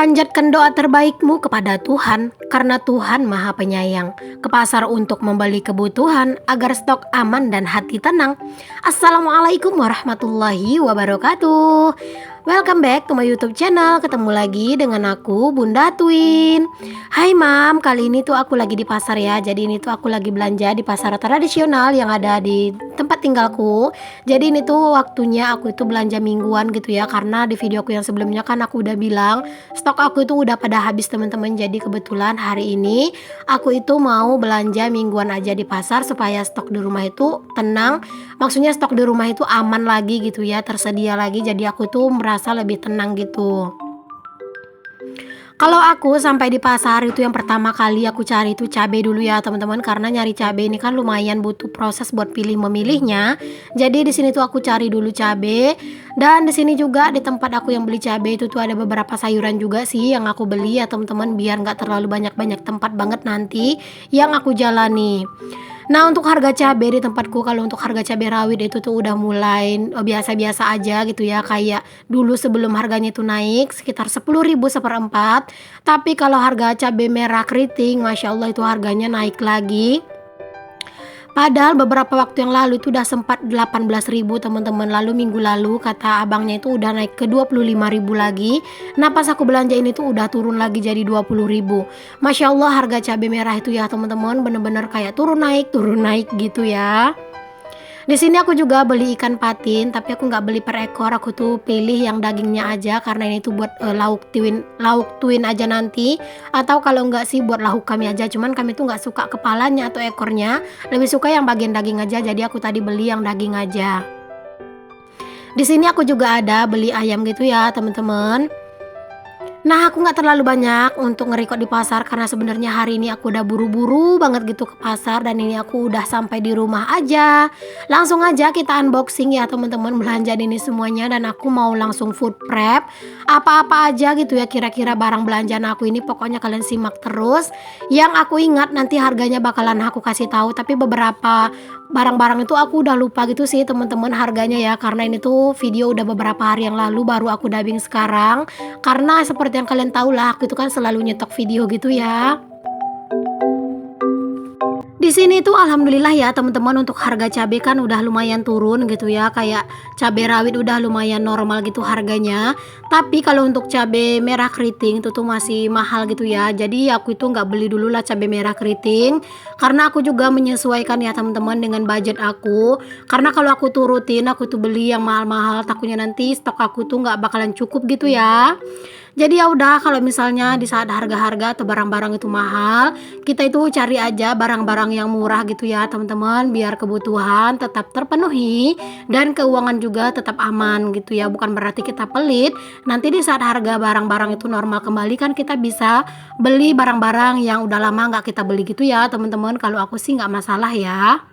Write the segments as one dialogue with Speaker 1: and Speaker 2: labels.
Speaker 1: Panjatkan doa terbaikmu kepada Tuhan, karena Tuhan Maha Penyayang. Ke pasar untuk membeli kebutuhan agar stok aman dan hati tenang. Assalamualaikum warahmatullahi wabarakatuh. Welcome back to my YouTube channel. Ketemu lagi dengan aku, Bunda Twin. Hai Mam, kali ini tuh aku lagi di pasar ya. Jadi ini tuh aku lagi belanja di pasar tradisional yang ada di tempat tinggalku. Jadi ini tuh waktunya aku itu belanja mingguan gitu ya. Karena di videoku yang sebelumnya kan aku udah bilang stok aku itu udah pada habis teman-teman. Jadi kebetulan hari ini aku itu mau belanja mingguan aja di pasar supaya stok di rumah itu tenang. Maksudnya stok di rumah itu aman lagi gitu ya, tersedia lagi. Jadi aku tuh merasa lebih tenang gitu. Kalau aku sampai di pasar itu yang pertama kali aku cari itu cabai dulu ya teman-teman, karena nyari cabai ini kan lumayan butuh proses buat pilih memilihnya. Jadi di sini tuh aku cari dulu cabai, dan di sini juga di tempat aku yang beli cabai itu tuh ada beberapa sayuran juga sih yang aku beli ya teman-teman, biar nggak terlalu banyak tempat banget nanti yang aku jalani. Nah, untuk harga cabai di tempatku, kalau untuk harga cabai rawit itu tuh udah mulai biasa-biasa aja gitu ya. Kayak dulu sebelum harganya itu naik sekitar 10.000 seperempat. Tapi kalau harga cabai merah keriting, Masya Allah itu harganya naik lagi. Padahal beberapa waktu yang lalu itu udah sempat 18.000 teman-teman. Lalu minggu lalu kata abangnya itu udah naik ke 25.000 lagi. Nah pas aku belanja ini tuh udah turun lagi jadi 20.000. Masya Allah harga cabai merah itu ya teman-teman bener-bener kayak turun naik gitu ya. Di sini aku juga beli ikan patin, tapi aku nggak beli per ekor. Aku tuh pilih yang dagingnya aja karena ini tuh buat lauk tuin aja nanti. Atau kalau nggak sih buat lauk kami aja. Cuman kami tuh nggak suka kepalanya atau ekornya, lebih suka yang bagian daging aja. Jadi aku tadi beli yang daging aja. Di sini aku juga ada beli ayam gitu ya teman-teman. Nah aku nggak terlalu banyak untuk nge-record di pasar karena sebenarnya hari ini aku udah buru-buru banget gitu ke pasar, dan ini aku udah sampai di rumah aja. Langsung aja kita unboxing ya teman-teman belanjaan ini semuanya, dan aku mau langsung food prep apa-apa aja gitu ya kira-kira barang belanjaan aku ini. Pokoknya kalian simak terus. Yang aku ingat nanti harganya bakalan aku kasih tahu, tapi beberapa barang-barang itu aku udah lupa gitu sih teman-teman harganya ya, karena ini tuh video udah beberapa hari yang lalu baru aku dubbing sekarang. Karena seperti yang kalian tahu lah, aku itu kan selalu nyetok video gitu ya. Di sini tuh alhamdulillah ya teman-teman, untuk harga cabai kan udah lumayan turun gitu ya. Kayak cabai rawit udah lumayan normal gitu harganya. Tapi kalau untuk cabai merah keriting itu tuh masih mahal gitu ya. Jadi aku itu nggak beli dulu lah cabai merah keriting, karena aku juga menyesuaikan ya teman-teman dengan budget aku. Karena kalau aku turutin aku tuh beli yang mahal-mahal, takutnya nanti stok aku tuh nggak bakalan cukup gitu ya. Jadi ya udah, kalau misalnya di saat harga-harga atau barang-barang itu mahal, kita itu cari aja barang-barang yang murah gitu ya teman-teman, biar kebutuhan tetap terpenuhi dan keuangan juga tetap aman gitu ya. Bukan berarti kita pelit, nanti di saat harga barang-barang itu normal kembali kan kita bisa beli barang-barang yang udah lama nggak kita beli gitu ya teman-teman. Kalau aku sih nggak masalah ya.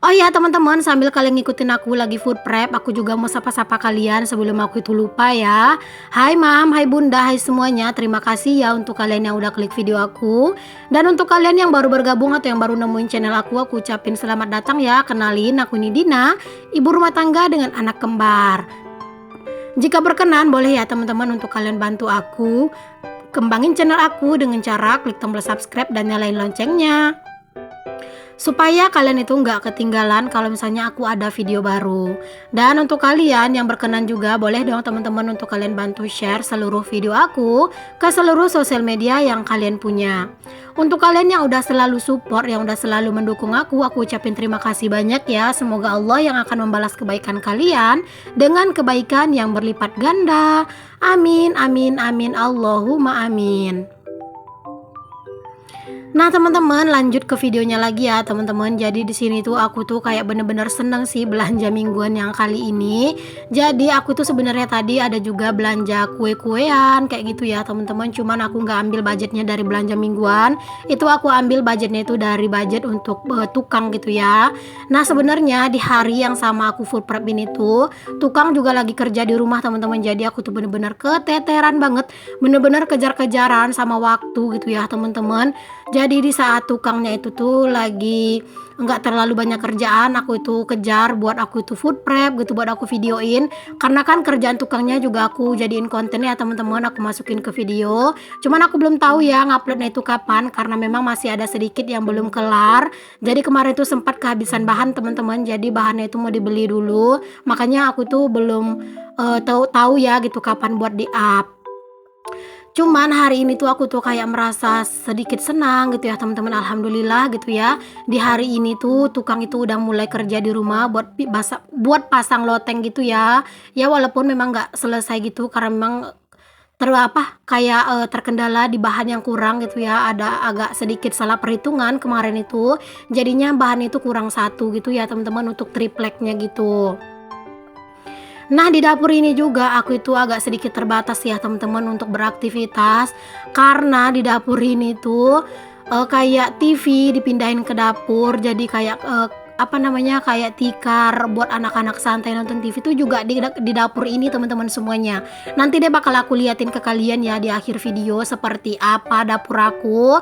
Speaker 1: Oh ya teman-teman, sambil kalian ngikutin aku lagi food prep, aku juga mau sapa-sapa kalian sebelum aku itu lupa ya. Hai Mam, hai Bunda, hai semuanya. Terima kasih ya untuk kalian yang udah klik video aku. Dan untuk kalian yang baru bergabung atau yang baru nemuin channel aku ucapin selamat datang ya. Kenalin, aku ini Dina, ibu rumah tangga dengan anak kembar. Jika berkenan boleh ya teman-teman untuk kalian bantu aku kembangin channel aku dengan cara klik tombol subscribe dan nyalain loncengnya, supaya kalian itu nggak ketinggalan kalau misalnya aku ada video baru. Dan untuk kalian yang berkenan juga boleh dong teman-teman untuk kalian bantu share seluruh video aku ke seluruh sosial media yang kalian punya. Untuk kalian yang udah selalu support, yang udah selalu mendukung aku ucapin terima kasih banyak ya. Semoga Allah yang akan membalas kebaikan kalian dengan kebaikan yang berlipat ganda. Amin, amin, amin, Allahumma amin. Nah teman-teman, lanjut ke videonya lagi ya teman-teman. Jadi di sini tuh aku tuh kayak bener-bener seneng sih belanja mingguan yang kali ini. Jadi aku tuh sebenarnya tadi ada juga belanja kue-kuean kayak gitu ya teman-teman. Cuman aku nggak ambil budgetnya dari belanja mingguan. Itu aku ambil budgetnya itu dari budget untuk tukang gitu ya. Nah sebenarnya di hari yang sama aku food prep ini tuh tukang juga lagi kerja di rumah teman-teman. Jadi aku tuh bener-bener keteteran banget, bener-bener kejar-kejaran sama waktu gitu ya teman-teman. Jadi di saat tukangnya itu tuh lagi nggak terlalu banyak kerjaan, aku itu kejar buat aku itu food prep gitu, buat aku videoin. Karena kan kerjaan tukangnya juga aku jadiin konten ya teman-teman, aku masukin ke video. Cuman aku belum tahu ya nguploadnya itu kapan, karena memang masih ada sedikit yang belum kelar. Jadi kemarin tuh sempat kehabisan bahan teman-teman, jadi bahannya itu mau dibeli dulu. Makanya aku tuh belum tahu ya gitu kapan buat di up. Cuman hari ini tuh aku tuh kayak merasa sedikit senang gitu ya teman-teman, alhamdulillah gitu ya. Di hari ini tuh tukang itu udah mulai kerja di rumah buat pasang loteng gitu ya. Ya walaupun memang nggak selesai gitu karena memang kayak terkendala di bahan yang kurang gitu ya, ada agak sedikit salah perhitungan kemarin itu. Jadinya bahan itu kurang satu gitu ya teman-teman untuk tripleknya gitu. Nah, di dapur ini juga aku itu agak sedikit terbatas ya teman-teman untuk beraktivitas, karena di dapur ini tuh kayak TV dipindahin ke dapur, jadi kayak apa namanya, kayak tikar buat anak-anak santai nonton TV itu juga di dapur ini teman-teman semuanya. Nanti deh bakal aku liatin ke kalian ya di akhir video seperti apa dapur aku.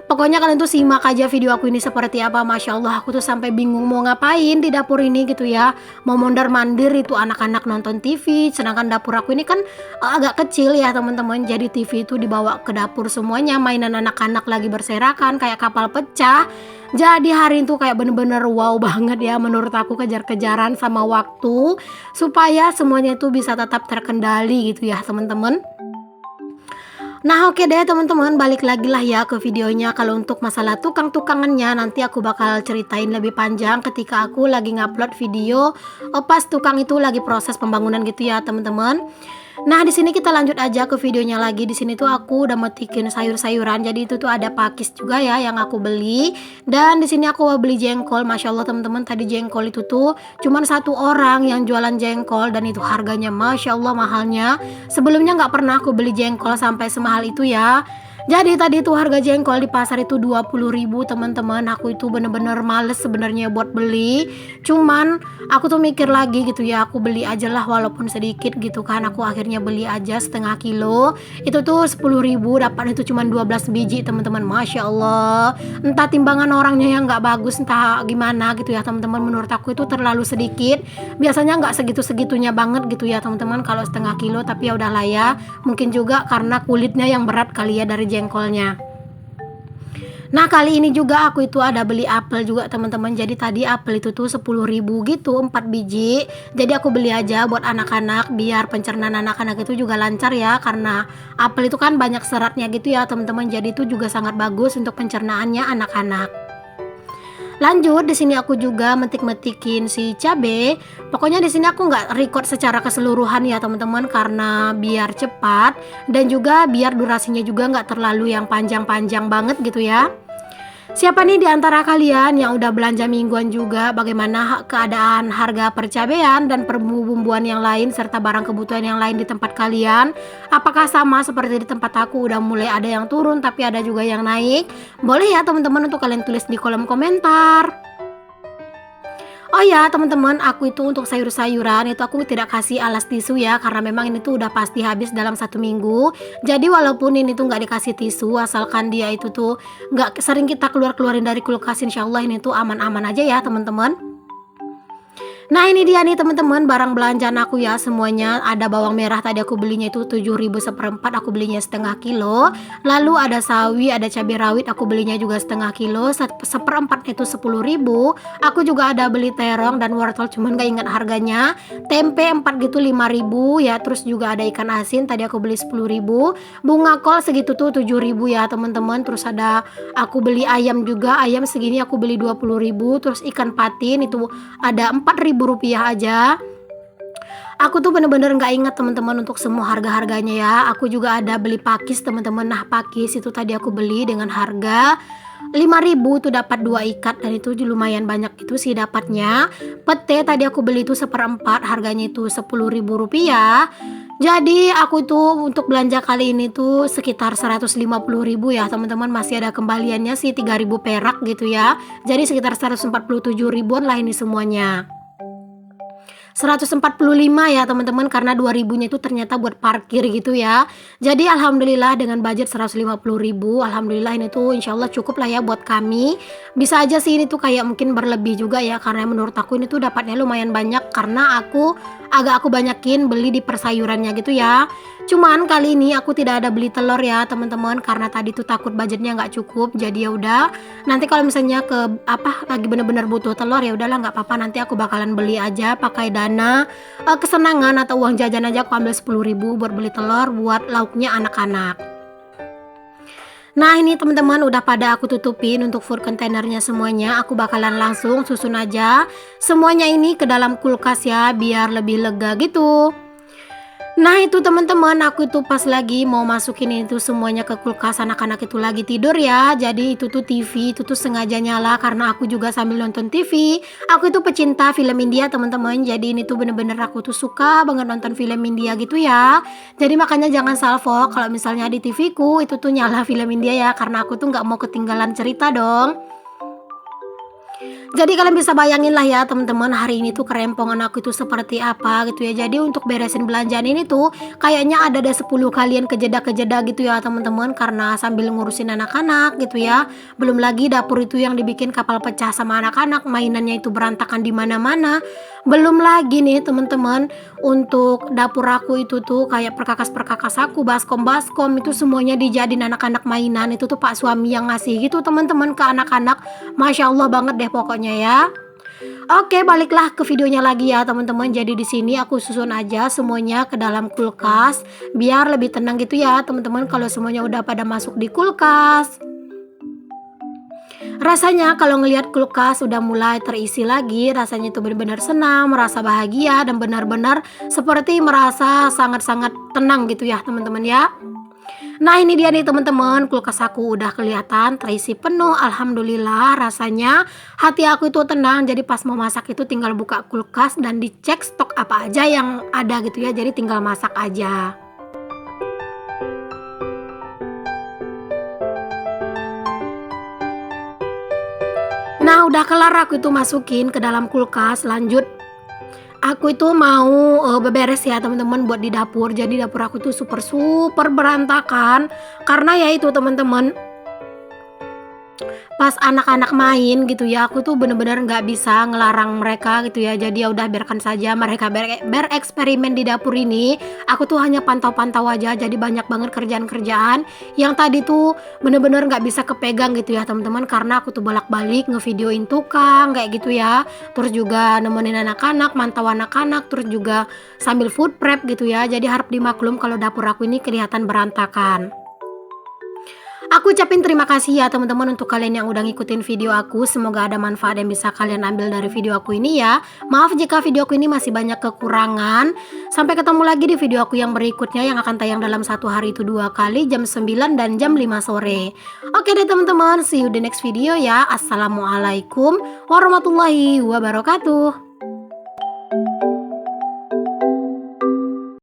Speaker 1: Pokoknya kalian tuh simak aja video aku ini seperti apa. Masya Allah, aku tuh sampai bingung mau ngapain di dapur ini gitu ya. Mau mondar-mandir itu anak-anak nonton TV, sedangkan dapur aku ini kan agak kecil ya teman-teman. Jadi TV itu dibawa ke dapur semuanya, mainan anak-anak lagi berserakan kayak kapal pecah. Jadi hari itu kayak bener-bener wow banget ya menurut aku, kejar-kejaran sama waktu supaya semuanya itu bisa tetap terkendali gitu ya teman-teman. Nah oke deh teman-teman, balik lagi lah ya ke videonya. Kalau untuk masalah tukang-tukangannya nanti aku bakal ceritain lebih panjang ketika aku lagi ngupload video pas tukang itu lagi proses pembangunan gitu ya teman-teman. Nah di sini kita lanjut aja ke videonya lagi. Di sini tuh aku udah metikin sayur-sayuran. Jadi itu tuh ada pakis juga ya yang aku beli. Dan di sini aku beli jengkol. Masya Allah teman-teman, tadi jengkol itu tuh cuman satu orang yang jualan jengkol dan itu harganya Masya Allah mahalnya. Sebelumnya nggak pernah aku beli jengkol sampai semahal itu ya. Jadi tadi tuh harga jengkol di pasar itu 20.000 teman-teman. Aku itu bener-bener males sebenarnya buat beli. Cuman aku tuh mikir lagi gitu ya, aku beli aja lah walaupun sedikit gitu kan. Aku akhirnya beli aja setengah kilo. Itu tuh 10.000, dapat itu cuman 12 biji teman-teman. Masya Allah. Entah timbangan orangnya yang nggak bagus, entah gimana gitu ya teman-teman. Menurut aku itu terlalu sedikit. Biasanya nggak segitu-segitunya banget gitu ya teman-teman kalau setengah kilo. Tapi ya udahlah ya. Mungkin juga karena kulitnya yang berat kali ya dari jengkolnya. Nah kali ini juga aku itu ada beli apel juga teman-teman. Jadi tadi apel itu tuh 10.000 gitu 4 biji. Jadi aku beli aja buat anak-anak biar pencernaan anak-anak itu juga lancar ya. Karena apel itu kan banyak seratnya gitu ya teman-teman. Jadi itu juga sangat bagus untuk pencernaannya anak-anak. Lanjut, di sini aku juga metik-metikin si cabe. Pokoknya di sini aku nggak record secara keseluruhan ya teman-teman, karena biar cepat dan juga biar durasinya juga nggak terlalu yang panjang-panjang banget gitu ya. Siapa nih di antara kalian yang udah belanja mingguan juga? Bagaimana keadaan harga percabean dan bumbuan yang lain serta barang kebutuhan yang lain di tempat kalian? Apakah sama seperti di tempat aku, udah mulai ada yang turun tapi ada juga yang naik? Boleh ya teman-teman untuk kalian tulis di kolom komentar. Oh ya teman-teman, aku itu untuk sayur-sayuran itu aku tidak kasih alas tisu ya, karena memang ini tuh udah pasti habis dalam 1 minggu. Jadi walaupun ini tuh nggak dikasih tisu, asalkan dia itu tuh nggak sering kita keluarin dari kulkas, insya Allah ini tuh aman-aman aja ya teman-teman. Nah ini dia nih teman-teman barang belanjaan aku ya semuanya. Ada bawang merah tadi aku belinya itu 7.000 seperempat, aku belinya setengah kilo. Lalu ada sawi, ada cabai rawit aku belinya juga setengah kilo, seperempat itu 10.000. Aku juga ada beli terong dan wortel cuman gak ingat harganya. Tempe 4 gitu 5.000 ya. Terus juga ada ikan asin tadi aku beli 10.000. Bunga kol segitu tuh 7.000 ya teman-teman. Terus ada aku beli ayam juga, ayam segini aku beli 20.000. Terus ikan patin itu ada 4.000 rupiah aja. Aku tuh bener-bener nggak ingat teman-teman untuk semua harga-harganya ya. Aku juga ada beli pakis teman-teman. Nah pakis itu tadi aku beli dengan harga 5.000 tuh dapat 2 ikat dan itu lumayan banyak itu sih dapatnya. Pete tadi aku beli itu seperempat, harganya itu 10.000 rupiah. Jadi aku tuh untuk belanja kali ini tuh sekitar 150.000 ya teman-teman. Masih ada kembaliannya sih 3.000 perak gitu ya. Jadi sekitar 147 ribuan lah ini semuanya. 145 ya teman-teman, karena 2.000-nya itu ternyata buat parkir gitu ya. Jadi alhamdulillah dengan budget 150.000, alhamdulillah ini tuh insya Allah cukup lah ya buat kami. Bisa aja sih ini tuh kayak mungkin berlebih juga ya, karena menurut aku ini tuh dapatnya lumayan banyak karena aku banyakin beli di persayurannya gitu ya. Cuman kali ini aku tidak ada beli telur ya teman-teman, karena tadi tuh takut budgetnya nggak cukup. Jadi ya udah, nanti kalau misalnya lagi bener-bener butuh telur ya udahlah nggak apa-apa, nanti aku bakalan beli aja pakai dana kesenangan atau uang jajan aja. Aku ambil 10.000 buat beli telur buat lauknya anak-anak. Nah ini teman-teman udah pada aku tutupin untuk food containernya semuanya. Aku bakalan langsung susun aja semuanya ini ke dalam kulkas ya, biar lebih lega gitu. Nah itu teman-teman, aku tuh pas lagi mau masukin itu semuanya ke kulkas, anak-anak itu lagi tidur ya. Jadi itu tuh TV itu tuh sengaja nyala karena aku juga sambil nonton TV. Aku itu pecinta film India teman-teman. Jadi ini tuh bener-bener aku tuh suka banget nonton film India gitu ya. Jadi makanya jangan salfok kalau misalnya di TV ku itu tuh nyala film India ya, karena aku tuh nggak mau ketinggalan cerita dong. Jadi kalian bisa bayangin lah ya teman-teman, hari ini tuh kerempongan aku itu seperti apa gitu ya. Jadi untuk beresin belanjaan ini tuh kayaknya ada 10 kalian kejeda-kejeda gitu ya teman-teman, karena sambil ngurusin anak-anak gitu ya. Belum lagi dapur itu yang dibikin kapal pecah sama anak-anak, mainannya itu berantakan di mana-mana. Belum lagi nih teman-teman, untuk dapur aku itu tuh kayak perkakas-perkakas aku, baskom-baskom itu semuanya dijadiin anak-anak mainan. Itu tuh Pak suami yang ngasih gitu teman-teman ke anak-anak. Masya Allah banget deh pokoknya ya. Oke, baliklah ke videonya lagi ya teman-teman. Jadi di sini aku susun aja semuanya ke dalam kulkas biar lebih tenang gitu ya teman-teman kalau semuanya udah pada masuk di kulkas. Rasanya kalau ngelihat kulkas udah mulai terisi lagi, rasanya itu benar-benar senang, merasa bahagia dan benar-benar seperti merasa sangat-sangat tenang gitu ya teman-teman ya. Nah ini dia nih teman-teman, kulkas aku udah kelihatan terisi penuh. Alhamdulillah rasanya hati aku itu tenang. Jadi pas mau masak itu tinggal buka kulkas dan dicek stok apa aja yang ada gitu ya. Jadi tinggal masak aja. Nah udah kelar aku itu masukin ke dalam kulkas. Lanjut aku itu mau beberes ya teman-teman buat di dapur. Jadi dapur aku tuh super berantakan karena ya itu teman-teman, pas anak-anak main gitu ya, aku tuh bener-bener nggak bisa ngelarang mereka gitu ya. Jadi ya udah biarkan saja mereka bereksperimen di dapur ini. Aku tuh hanya pantau-pantau aja. Jadi banyak banget kerjaan-kerjaan yang tadi tuh bener-bener nggak bisa kepegang gitu ya teman-teman, karena aku tuh bolak-balik ngevideoin tukang kayak gitu ya. Terus juga nemenin anak-anak, mantau anak-anak, terus juga sambil food prep gitu ya. Jadi harap dimaklum kalau dapur aku ini kelihatan berantakan. Aku ucapin terima kasih ya teman-teman untuk kalian yang udah ngikutin video aku. Semoga ada manfaat yang bisa kalian ambil dari video aku ini ya. Maaf jika video aku ini masih banyak kekurangan. Sampai ketemu lagi di video aku yang berikutnya yang akan tayang dalam satu hari itu 2 kali, jam 9 dan jam 5 sore. Oke deh teman-teman, see you di next video ya. Assalamualaikum warahmatullahi wabarakatuh.